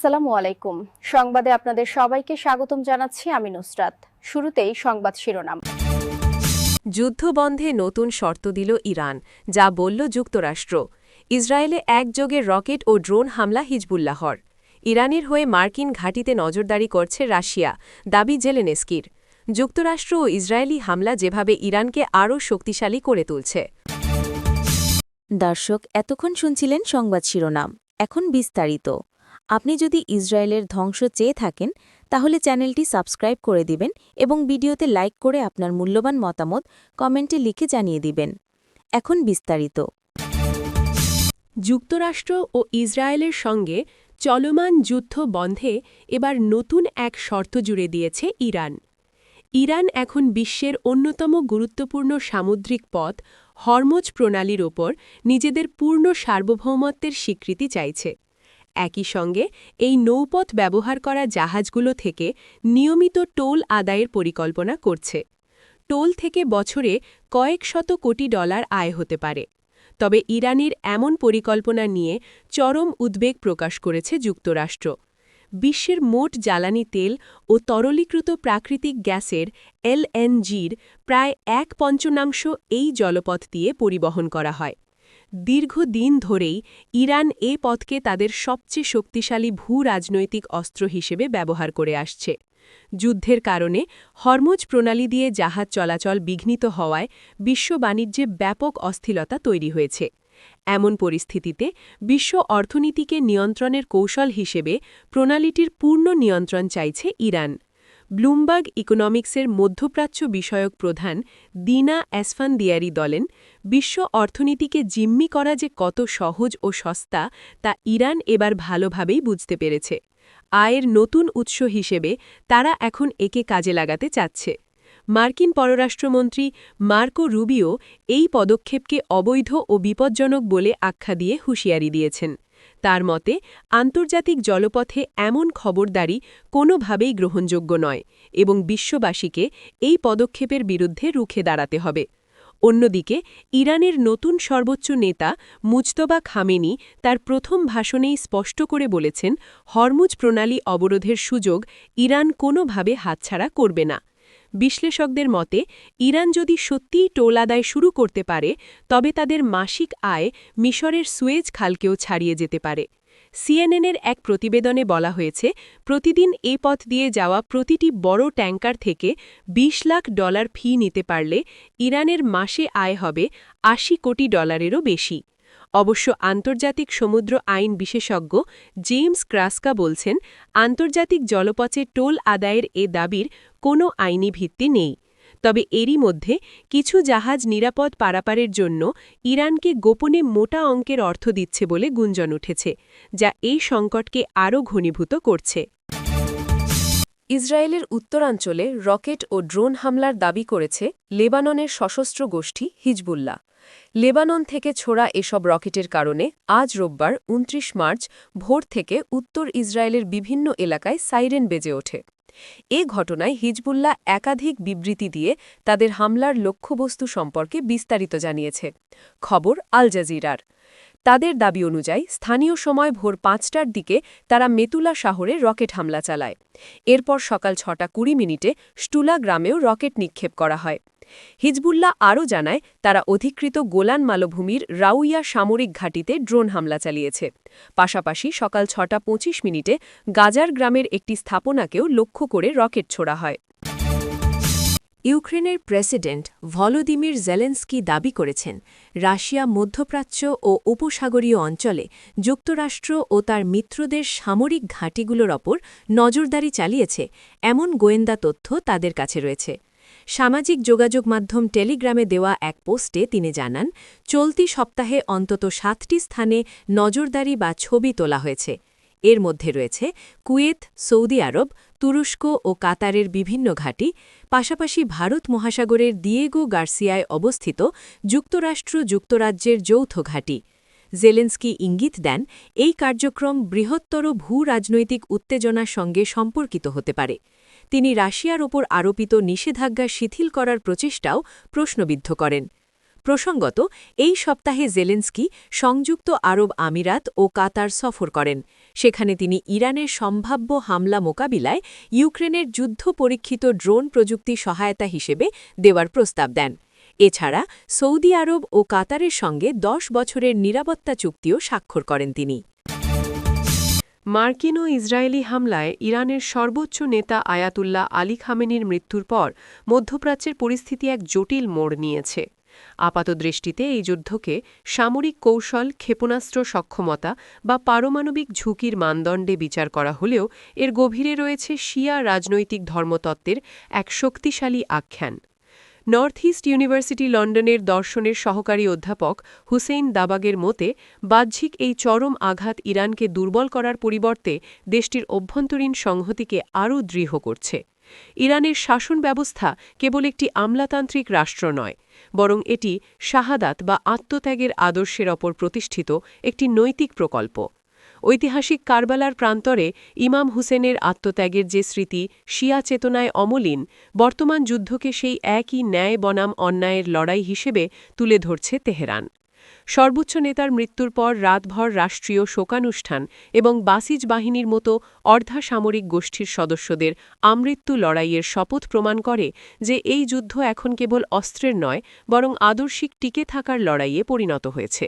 আসসালামু আলাইকুম। সংবাদে আপনাদের সবাইকে স্বাগতম জানাচ্ছি আমি নুসরাত। শুরুতেই সংবাদ শিরোনাম। যুদ্ধবন্ধে নতুন শর্ত দিল ইরান, যা বলল যুক্তরাষ্ট্র। ইসরায়েলে একযোগে রকেট ও ড্রোন হামলা হিজবুল্লাহর। ইরানের হয়ে মার্কিন ঘাঁটিতে নজরদারি করছে রাশিয়া, দাবি জেলেনস্কির। যুক্তরাষ্ট্র ও ইসরায়েলি হামলা যেভাবে ইরানকে আরও শক্তিশালী করে তুলছে। দর্শক, এতক্ষণ শুনছিলেন সংবাদ শিরোনাম। এখন বিস্তারিত। আপনি যদি ইসরায়েলের ধ্বংস চেয়ে থাকেন তাহলে চ্যানেলটি সাবস্ক্রাইব করে দিবেন এবং ভিডিওতে লাইক করে আপনার মূল্যবান মতামত কমেন্টে লিখে জানিয়ে দিবেন। এখন বিস্তারিত। যুক্তরাষ্ট্র ও ইসরায়েলের সঙ্গে চলমান যুদ্ধ বন্ধে এবার নতুন এক শর্ত জুড়ে দিয়েছে ইরান। ইরান এখন বিশ্বের অন্যতম গুরুত্বপূর্ণ সামুদ্রিক পথ হরমুজ প্রণালীর ওপর নিজেদের পূর্ণ সার্বভৌমত্বের স্বীকৃতি চাইছে। একই সঙ্গে এই নৌপথ ব্যবহার করা জাহাজগুলো থেকে নিয়মিত টোল আদায়ের পরিকল্পনা করছে। টোল থেকে বছরে কয়েক শত কোটি ডলার আয় হতে পারে। তবে ইরানের এমন পরিকল্পনা নিয়ে চরম উদ্বেগ প্রকাশ করেছে যুক্তরাষ্ট্র। বিশ্বের মোট জ্বালানি তেল ও তরলীকৃত প্রাকৃতিক গ্যাসের এলএনজির প্রায় ১/৫ এই জলপথ দিয়ে পরিবহন করা হয়। দীর্ঘদিন ধরেই ইরান এ পথকে তাদের সবচেয়ে শক্তিশালী ভূ-রাজনৈতিক অস্ত্র হিসেবে ব্যবহার করে আসছে। যুদ্ধের কারণে হরমুজ প্রণালী দিয়ে জাহাজ চলাচল বিঘ্নিত হওয়ায় বিশ্ব বাণিজ্যে ব্যাপক অস্থিরতা তৈরি হয়েছে। এমন পরিস্থিতিতে বিশ্ব অর্থনীতিকে নিয়ন্ত্রণের কৌশল হিসেবে প্রণালীটির পূর্ণ নিয়ন্ত্রণ চাইছে ইরান। ব্লুমবার্গ ইকোনমিক্সের মধ্যপ্রাচ্য বিষয়ক প্রধান দিনা এসফানদিয়ারি বলেন, বিশ্ব অর্থনীতিকে জিম্মি করা যে কত সহজ ও সস্তা তা ইরান এবার ভালোভাবেই বুঝতে পেরেছে। আয়ের নতুন উৎস হিসেবে তারা এখন একে কাজে লাগাতে চাচ্ছে। মার্কিন পররাষ্ট্রমন্ত্রী মার্কো রুবিও এই পদক্ষেপকে অবৈধ ও বিপজ্জনক বলে আখ্যা দিয়ে হুঁশিয়ারি দিয়েছেন। তার মতে, আন্তর্জাতিক জলপথে এমন খবরদারি কোনোভাবেই গ্রহণযোগ্য নয় এবং বিশ্ববাসীকে এই পদক্ষেপের বিরুদ্ধে রুখে দাঁড়াতে হবে। অন্যদিকে ইরানের নতুন সর্বোচ্চ নেতা মুজতবা খামেনি তার প্রথম ভাষণেই স্পষ্ট করে বলেছেন, হরমুজ প্রণালী অবরোধের সুযোগ ইরান কোনোভাবে হাতছাড়া করবে না। বিশ্লেষকদের মতে, ইরান যদি সত্যিই টোল আদায় শুরু করতে পারে তবে তাদের মাসিক আয় মিশরের সুয়েজ খালকেও ছাড়িয়ে যেতে পারে। সিএনএনের এক প্রতিবেদনে বলা হয়েছে, প্রতিদিন এ পথ দিয়ে যাওয়া প্রতিটি বড় ট্যাঙ্কার থেকে ২০ লাখ ডলার ফি নিতে পারলে ইরানের মাসে আয় হবে ৮০ কোটি ডলারেরও বেশি। অবশ্য আন্তর্জাতিক সমুদ্র আইন বিশেষজ্ঞ জেমস ক্রাস্কা বলছেন, আন্তর্জাতিক জলপথে টোল আদায়ের এ দাবির কোনো আইনি ভিত্তি নেই। তবে এরই মধ্যে কিছু জাহাজ নিরাপদ পারাপারের জন্য ইরানকে গোপনে মোটা অঙ্কের অর্থ দিচ্ছে বলে গুঞ্জন উঠেছে, যা এই সংকটকে আরও ঘনীভূত করছে। ইসরায়েলের উত্তরাঞ্চলে রকেট ও ড্রোন হামলার দাবি করেছে লেবাননের সশস্ত্র গোষ্ঠী হিজবুল্লাহ। লেবানন থেকে ছোড়া এসব রকেটের কারণে আজ রোববার ২৯ মার্চ ভোর থেকে উত্তর ইসরায়েলের বিভিন্ন এলাকায় সাইরেন বেজে ওঠে। এ ঘটনায় হিজবুল্লাহ একাধিক বিবৃতি দিয়ে তাদের হামলার লক্ষ্যবস্তু সম্পর্কে বিস্তারিত জানিয়েছে। খবর আল জাজিরার। তাদের দাবি অনুযায়ী স্থানীয় সময় ভোর ৫টার দিকে তারা মেতুলা শহরে রকেট হামলা চালায়। এরপর সকাল ৬:২০ স্টুলা গ্রামেও রকেট নিক্ষেপ করা হয়। হিজবুল্লাহ আরও জানায়, তারা অধিকৃত গোলান মালভূমির রাউইয়া সামরিক ঘাঁটিতে ড্রোন হামলা চালিয়েছে। পাশাপাশি সকাল ৬:২৫ গাজার গ্রামের একটি স্থাপনাকেও লক্ষ্য করে রকেট ছোড়া হয়। ইউক্রেনের প্রেসিডেন্ট ভলোদিমির জেলেনস্কি দাবি করেছেন, রাশিয়া মধ্যপ্রাচ্য ও উপসাগরীয় অঞ্চলে যুক্তরাষ্ট্র ও তার মিত্রদের সামরিক ঘাঁটিগুলোর ওপর নজরদারি চালিয়েছে এমন গোয়েন্দা তথ্য তাদের কাছে রয়েছে। সামাজিক যোগাযোগ মাধ্যম টেলিগ্রামে দেওয়া এক পোস্টে তিনি জানান, চলতি সপ্তাহে অন্তত ৭টি স্থানে নজরদারি বা ছবি তোলা হয়েছে। এর মধ্যে রয়েছে কুয়েত, সৌদি আরব, তুরস্ক ও কাতারের বিভিন্ন ঘাঁটি, পাশাপাশি ভারত মহাসাগরের দিয়েগো গার্সিয়ায় অবস্থিত যুক্তরাষ্ট্র-যুক্তরাজ্যের যৌথ ঘাঁটি। জেলেনস্কি ইঙ্গিত দেন, এই কার্যক্রম বৃহত্তর ভূ-রাজনৈতিক উত্তেজনার সঙ্গে সম্পর্কিত হতে পারে। তিনি রাশিয়ার ওপর আরোপিত নিষেধাজ্ঞা শিথিল করার প্রচেষ্টাও প্রশ্নবিদ্ধ করেন। প্রসঙ্গত এই সপ্তাহে জেলেন্সকি সংযুক্ত আরব আমিরাত ও কাতার সফর করেন। সেখানে তিনি ইরানের সম্ভাব্য হামলা মোকাবিলায় ইউক্রেনের যুদ্ধ পরীক্ষিত ড্রোন প্রযুক্তি সহায়তা হিসেবে দেওয়ার প্রস্তাব দেন। এছাড়া সৌদি আরব ও কাতারের সঙ্গে 10 বছরের নিরাপত্তা চুক্তিও স্বাক্ষর করেন তিনি। মার্কিন ও ইসরায়েলি হামলায় ইরানের সর্বোচ্চ নেতা আয়াতুল্লাহ আলী খামেনির মৃত্যুর পর মধ্যপ্রাচ্যের পরিস্থিতি এক জটিল মোড় নিয়েছে। আপাতদৃষ্টিতে এই যুদ্ধকে সামরিক কৌশল, ক্ষেপণাস্ত্র সক্ষমতা বা পারমাণবিক ঝুঁকির মানদণ্ডে বিচার করা হলেও এর গভীরে রয়েছে শিয়া রাজনৈতিক ধর্মতত্ত্বের এক শক্তিশালী আখ্যান। নর্থ ইস্ট ইউনিভার্সিটি লন্ডনের দর্শনের সহকারী অধ্যাপক হুসেইন দাবাগের মতে বাহ্যিক এই চরম আঘাত ইরানকে দুর্বল করার পরিবর্তে দেশটির অভ্যন্তরীণ সংহতিকে আরও দৃঢ় করছে। ইরানের শাসন ব্যবস্থা কেবল একটি আমলাতান্ত্রিক রাষ্ট্র নয়, বরং এটি শাহাদাত বা আত্মত্যাগের আদর্শের ওপর প্রতিষ্ঠিত একটি নৈতিক প্রকল্প। ঐতিহাসিক কারবালার প্রান্তরে ইমাম হুসেনের আত্মত্যাগের যে স্মৃতি শিয়া চেতনায় অমলিন, বর্তমান যুদ্ধকে সেই একই ন্যায় বনাম অন্যায়ের লড়াই হিসেবে তুলে ধরছে তেহরান। সর্বোচ্চ নেতার মৃত্যুর পর রাতভর রাষ্ট্রীয় শোকানুষ্ঠান এবং বাসিজ বাহিনীর মতো অর্ধাসামরিক গোষ্ঠীর সদস্যদের আমৃত্যু লড়াইয়ের শপথ প্রমাণ করে যে এই যুদ্ধ এখন কেবল অস্ত্রের নয়, বরং আদর্শিক টিকে থাকার লড়াইয়ে পরিণত হয়েছে।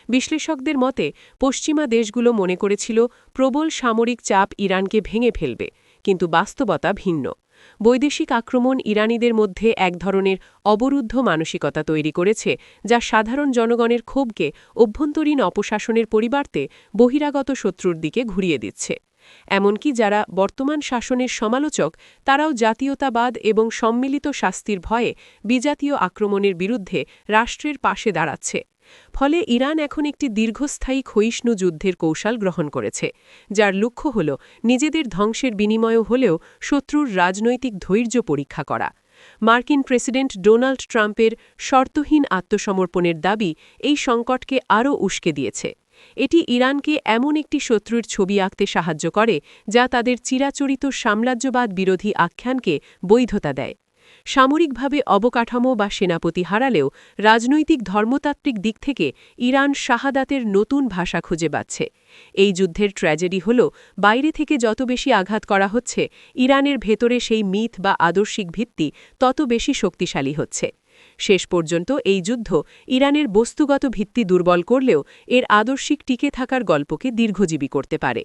বিশ্লেষকদের মতে পশ্চিমা দেশগুলো মনে করেছিল প্রবল সামরিক চাপ ইরানকে ভেঙে ফেলবে, কিন্তু বাস্তবতা ভিন্ন। বৈদেশিক আক্রমণ ইরানিদের মধ্যে এক ধরনের অবরুদ্ধ মানসিকতা তৈরি করেছে, যা সাধারণ জনগণের ক্ষোভকে অভ্যন্তরীণ অপশাসনের পরিবর্তে বহিরাগত শত্রুর দিকে ঘুরিয়ে দিচ্ছে। এমনকি যারা বর্তমান শাসনের সমালোচক, তারাও জাতীয়তাবাদ এবং সম্মিলিত শাস্তির ভয়ে বিজাতীয় আক্রমণের বিরুদ্ধে রাষ্ট্রের পাশে দাঁড়াচ্ছে। ফলে ইরান এখন একটি দীর্ঘস্থায়ী ক্ষয়িষ্ণু যুদ্ধের কৌশল গ্রহণ করেছে, যার লক্ষ্য হল নিজেদের ধ্বংসের বিনিময় হলেও শত্রুর রাজনৈতিক ধৈর্য পরীক্ষা করা। মার্কিন প্রেসিডেন্ট ডোনাল্ড ট্রাম্পের শর্তহীন আত্মসমর্পণের দাবি এই সংকটকে আরও উস্কে দিয়েছে। এটি ইরানকে এমন একটি শত্রুর ছবি আঁকতে সাহায্য করে যা তাদের চিরাচরিত সাম্রাজ্যবাদ বিরোধী আখ্যানকে বৈধতা দেয়। সামরিকভাবে অবকাঠামো বা সেনাপতি হারালেও রাজনৈতিক ধর্মতাত্ত্বিক দিক থেকে ইরান শাহাদাতের নতুন ভাষা খুঁজে পাচ্ছে। এই যুদ্ধের ট্র্যাজেডি হল বাইরে থেকে যত বেশি আঘাত করা হচ্ছে, ইরানের ভেতরে সেই মিথ বা আদর্শিক ভিত্তি তত বেশি শক্তিশালী হচ্ছে। শেষ পর্যন্ত এই যুদ্ধ ইরানের বস্তুগত ভিত্তি দুর্বল করলেও এর আদর্শিক টিকে থাকার গল্পকে দীর্ঘজীবী করতে পারে।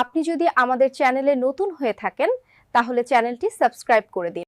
আপনি যদি আমাদের চ্যানেলে নতুন হয়ে থাকেন, তাহলে চ্যানেলটি সাবস্ক্রাইব করে দিন।